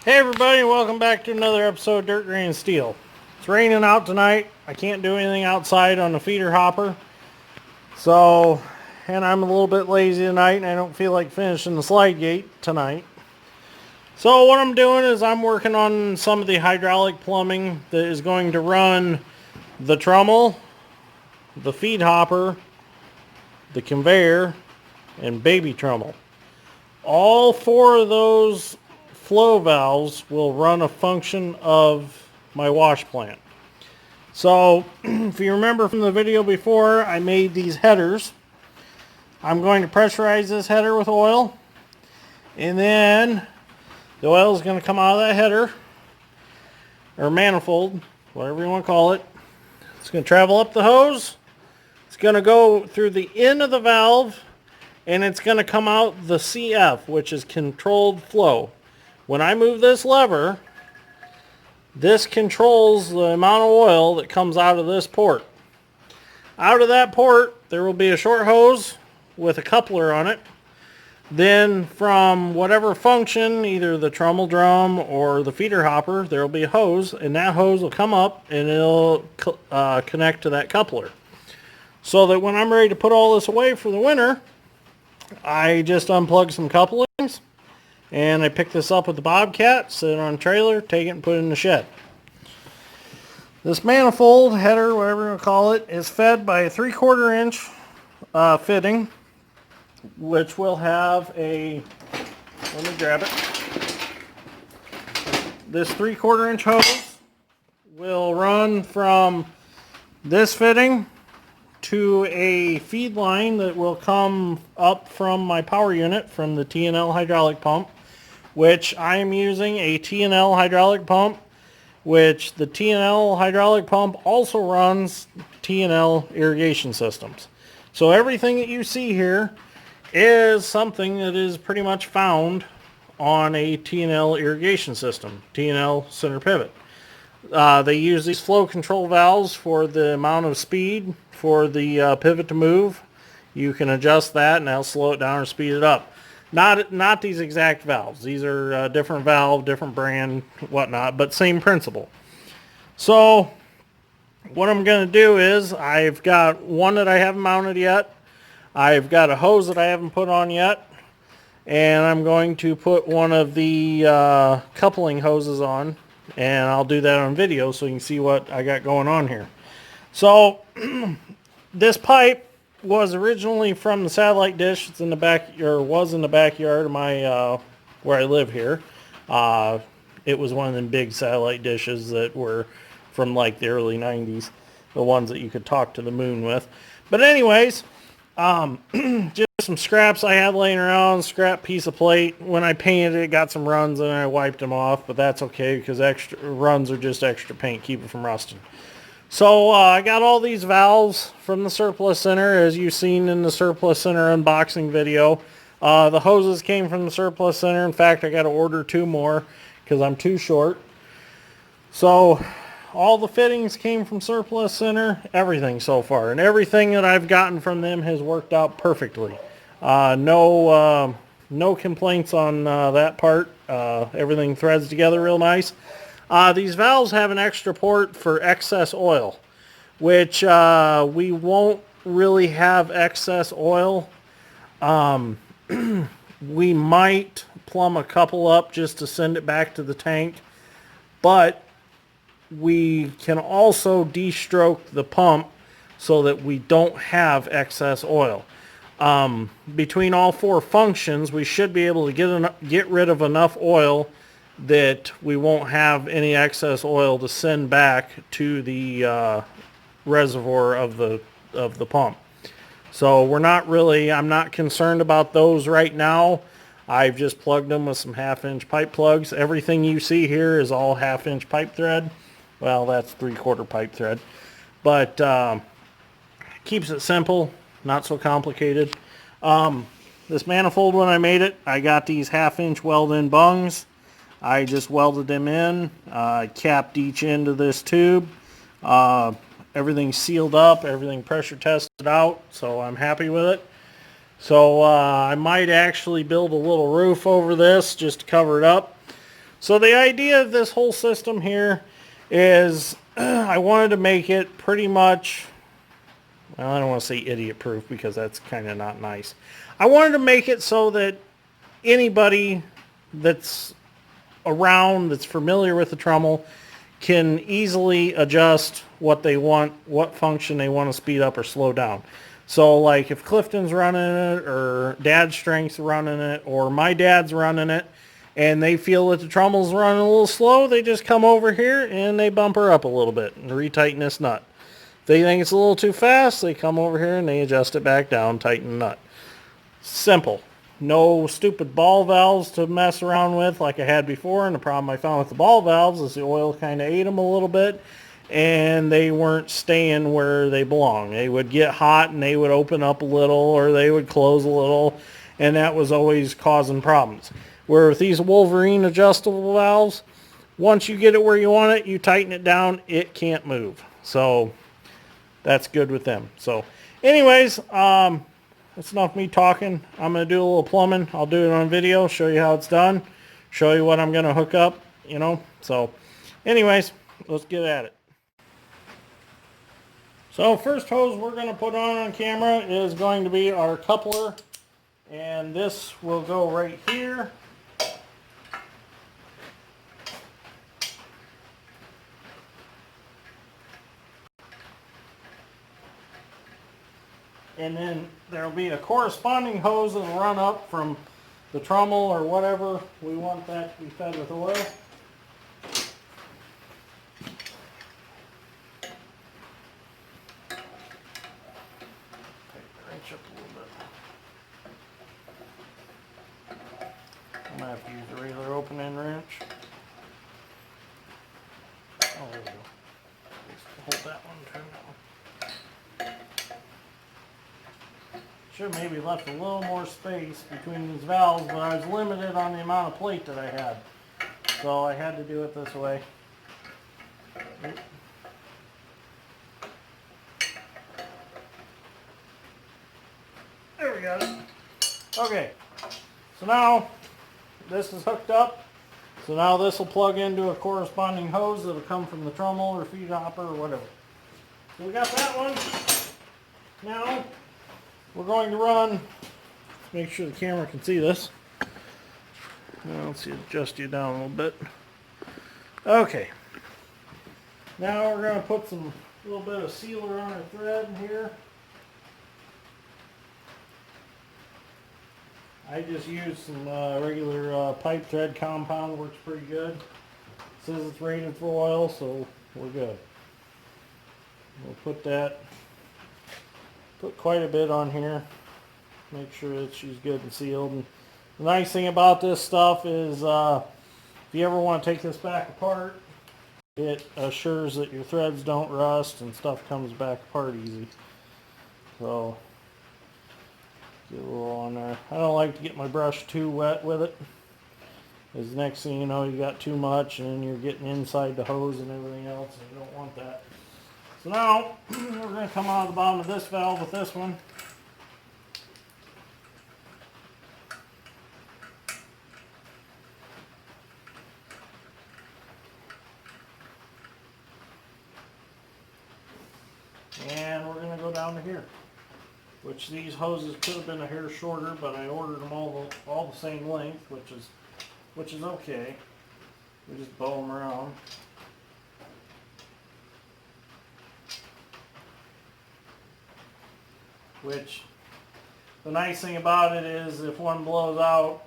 Hey everybody, and welcome back to another episode of Dirt Grain and Steel. It's raining out tonight. I can't do anything outside on the feeder hopper. And I'm a little bit lazy tonight and I don't feel like finishing the slide gate tonight. So what I'm doing is I'm working on some of the hydraulic plumbing that is going to run the trommel, the feed hopper, the conveyor, and baby trommel. All four of those flow valves will run a function of my wash plant. So if you remember from the video before, I made these headers. I'm going to pressurize this header with oil, and then the oil is going to come out of that header, or manifold, whatever you want to call it. It's going to travel up the hose. It's going to go through the end of the valve, and it's going to come out the CF, which is controlled flow. When I move this lever, this controls the amount of oil that comes out of this port. Out of that port, there will be a short hose with a coupler on it. Then from whatever function, either the trommel drum or the feeder hopper, there will be a hose, and that hose will come up and it'll connect to that coupler. So that when I'm ready to put all this away for the winter, I just unplug some couplings, and I pick this up with the Bobcat, sit it on a trailer, take it and put it in the shed. This manifold, header, whatever you want to call it, is fed by a 3/4 inch fitting, which will have a, let me grab it. This 3/4 inch hose will run from this fitting to a feed line that will come up from my power unit from the T&L hydraulic pump, which I am using a T&L hydraulic pump, which the T&L hydraulic pump also runs T&L irrigation systems. So everything that you see here is something that is pretty much found on a T&L irrigation system, T&L center pivot. They use these flow control valves for the amount of speed for the pivot to move. You can adjust that and that'll slow it down or speed it up. Not these exact valves. These are different valve, different brand, whatnot, but same principle. So what I'm going to do is I've got one that I haven't mounted yet. I've got a hose that I haven't put on yet. And I'm going to put one of the coupling hoses on. And I'll do that on video so you can see what I got going on here. So this pipe was originally from the satellite dish. It's in the back, or was in the backyard of my where I live here. It was one of them big satellite dishes that were from like the early 90s, the ones that you could talk to the moon with. But anyways, just some scraps I had laying around, scrap piece of plate. When I painted it, got some runs and I wiped them off, but that's okay because extra runs are just extra paint, keep it from rusting. So I got all these valves from the Surplus Center, as you've seen in the Surplus Center unboxing video. The hoses came from the Surplus Center. In fact, I got to order 2 more because I'm too short. So all the fittings came from Surplus Center, everything so far. And everything that I've gotten from them has worked out perfectly. No complaints on that part. Everything threads together real nice. These valves have an extra port for excess oil, which we won't really have excess oil. We might plumb a couple up just to send it back to the tank, but we can also de-stroke the pump so that we don't have excess oil. Between all 4 functions, we should be able to get rid of enough oil that we won't have any excess oil to send back to the reservoir of the pump. So I'm not concerned about those right now. I've just plugged them with some 1/2 inch pipe plugs. Everything you see here is all 1/2 inch pipe thread. Well, that's 3/4 pipe thread, but keeps it simple, not so complicated. This manifold, when I made it, I got these 1/2 inch weld-in bungs. I just welded them in, capped each end of this tube. Everything's sealed up, everything pressure tested out, so I'm happy with it. So I might actually build a little roof over this just to cover it up. So the idea of this whole system here is I wanted to make it pretty much, well, I don't want to say idiot proof because that's kind of not nice. I wanted to make it so that anybody that's around, that's familiar with the trommel, can easily adjust what they want, what function they want to speed up or slow down. So like if Clifton's running it, or Dad's Strength's running it, or my dad's running it, and they feel that the trommel's running a little slow, they just come over here and they bump her up a little bit and retighten this nut. If they think it's a little too fast, they come over here and they adjust it back down, tighten the nut. Simple. No stupid ball valves to mess around with like I had before, and the problem I found with the ball valves is the oil kind of ate them a little bit, and they weren't staying where they belong. They would get hot and they would open up a little, or they would close a little, and that was always causing problems. Where with these Wolverine adjustable valves, once you get it where you want it, you tighten it down, it can't move. So that's good with them. So anyways, that's enough of me talking. I'm going to do a little plumbing. I'll do it on video, show you how it's done, show you what I'm going to hook up, you know. So anyways, let's get at it. So first hose we're going to put on camera is going to be our coupler, and this will go right here. And then there'll be a corresponding hose that'll run up from the trommel or whatever we want that to be fed with oil. Take the wrench up a little bit. I'm going to have to use a regular open end wrench. Oh, there we go. Hold that one, turn that one. Should have maybe left a little more space between these valves, but I was limited on the amount of plate that I had. So I had to do it this way. There we go. Okay, so now this is hooked up. So now this will plug into a corresponding hose that will come from the trommel or feed hopper or whatever. So we got that one. Now we're going to run, make sure the camera can see this. Now let's see, adjust you down a little bit. Okay. Now we're going to put a little bit of sealer on our thread in here. I just use some regular pipe thread compound, works pretty good. It says it's rated for oil, so we're good. We'll put quite a bit on here. Make sure that she's good and sealed. And the nice thing about this stuff is if you ever want to take this back apart, it assures that your threads don't rust and stuff comes back apart easy. So get a little on there. I don't like to get my brush too wet with it, because next thing you know you got too much and you're getting inside the hose and everything else, and you don't want that. So now we're going to come out of the bottom of this valve with this one. And we're going to go down to here, which these hoses could have been a hair shorter, but I ordered them all the same length, which is okay. We just bow them around. Which, the nice thing about it is if one blows out,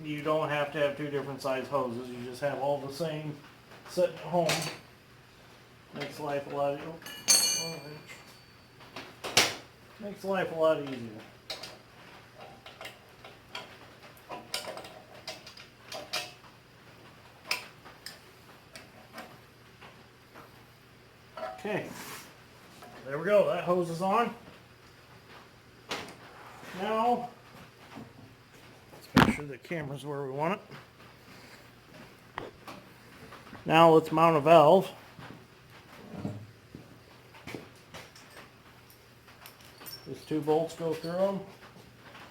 you don't have to have two different size hoses. You just have all the same sitting at home. Makes life a lot easier. Okay, there we go. That hose is on. Now, let's make sure the camera's where we want it. Now let's mount a valve. These two bolts go through them.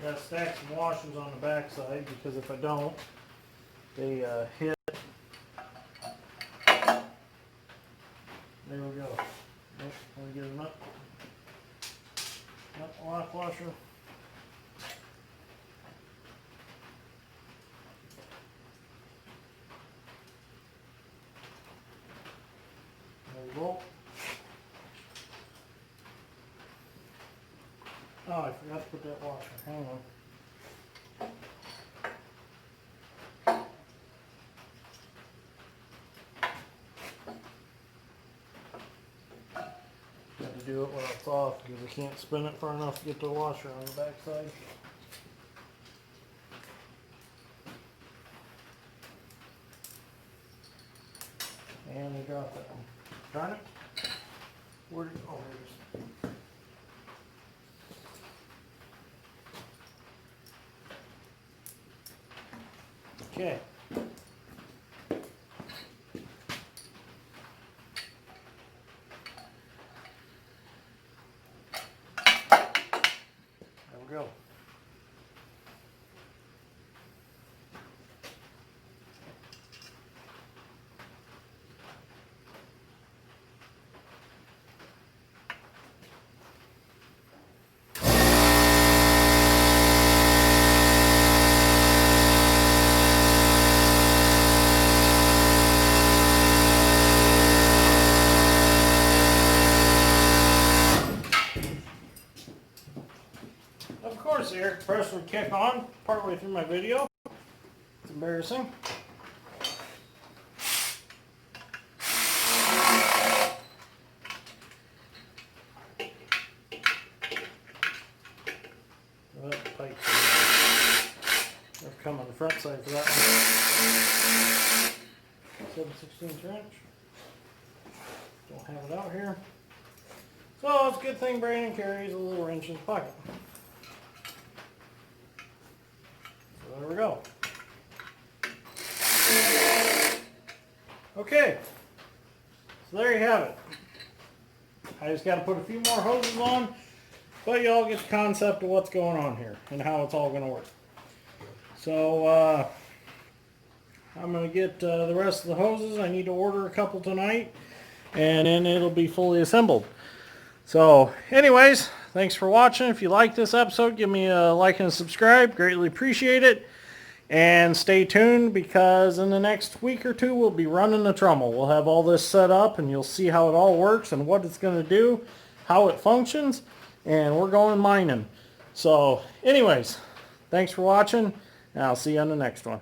I gotta stack some washers on the back side because if I don't, they hit washer. There we go. Oh, I forgot to put that washer. Hang on. Got to do it while it's off because I can't spin it far enough to get the washer on the back side. And we dropped that one. Darn it. Where did, oh, there it is. Okay. There we go. Of course, the air compressor would kick on partway through my video. It's embarrassing. Well, the pipes have come on the front side for that one. 7/16 wrench. Don't have it out here. So it's a good thing Brandon carries a little wrench in his pocket. So there we go. Okay, so there you have it. I just got to put a few more hoses on, but you all get the concept of what's going on here and how it's all going to work. So I'm going to get the rest of the hoses. I need to order a couple tonight, and then it'll be fully assembled. So anyways, thanks for watching. If you like this episode, give me a like and a subscribe. Greatly appreciate it. And stay tuned because in the next week or two we'll be running the trommel. We'll have all this set up and you'll see how it all works and what it's going to do, how it functions, and we're going mining. So anyways, thanks for watching and I'll see you on the next one.